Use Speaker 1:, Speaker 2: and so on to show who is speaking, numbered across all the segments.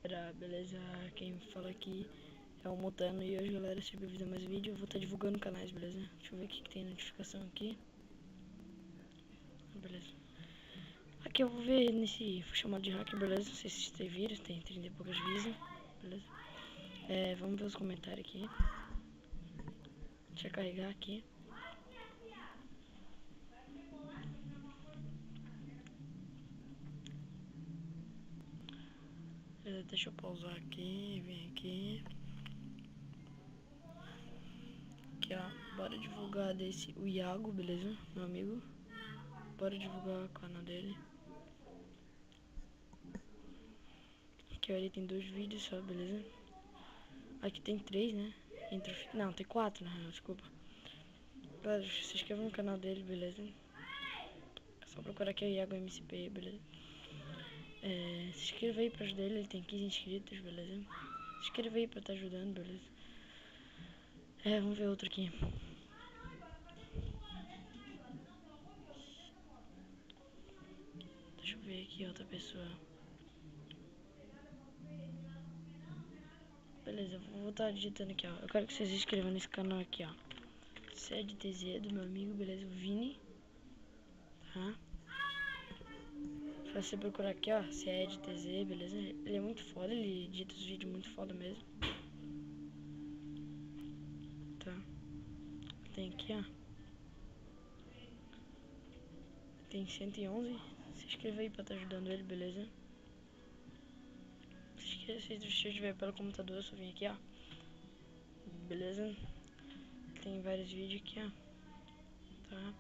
Speaker 1: Beleza? Quem fala aqui é o Mutano e hoje, galera, se bem-vindo a mais vídeo. Eu vou estar divulgando canais, beleza? Deixa eu ver o que tem notificação aqui. Beleza. Aqui eu vou ver nesse chamado de hack, beleza? Não sei se vocês têm vírus, tem 30 e poucas visas, beleza? Vamos ver os comentários aqui. Deixa eu carregar aqui. Deixa eu pausar aqui, vem aqui. Aqui, ó, bora divulgar o Iago, beleza? Meu amigo. Bora divulgar o canal dele. Aqui, ó, ele tem 2 vídeos só, beleza? Aqui tem 3, né? Não, tem 4, né? Desculpa. Galera, se inscreva no canal dele, beleza? É só procurar aqui o Iago MCP, beleza? Se inscreva aí pra ajudar ele tem 15 inscritos, beleza? Se inscreva aí pra estar ajudando, beleza? Vamos ver outro aqui. Deixa eu ver aqui outra pessoa. Beleza, vou estar digitando aqui, ó. Eu quero que vocês se inscrevam nesse canal aqui, ó. CEDTZ do meu amigo, beleza? O Vini. Tá? Pra você procurar aqui, ó, CEDTZ, beleza? Ele é muito foda, ele edita os vídeos muito foda mesmo. Tá? Tem aqui, ó. Tem 111. Se inscreva aí pra estar ajudando ele, beleza? Se estiver pelo computador, eu só vim aqui, ó. Beleza? Tem vários vídeos aqui, ó. Tá?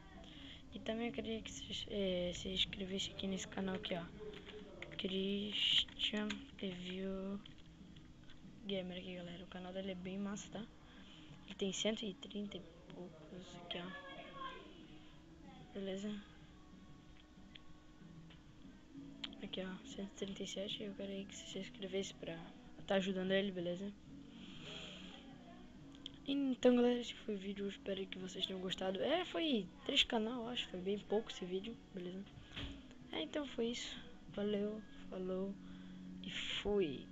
Speaker 1: E também eu queria que se inscrevesse aqui nesse canal aqui, ó. Christian Review Gamer aqui, galera. O canal dele é bem massa, tá? Ele tem 130 e poucos aqui, ó. Beleza? Aqui, ó, 137. Eu quero aí que você se inscrevesse pra estar ajudando ele, beleza? Então, galera, esse foi o vídeo. Eu espero que vocês tenham gostado. Foi 3 canal, acho. Foi bem pouco esse vídeo, beleza? Então foi isso. Valeu, falou e fui.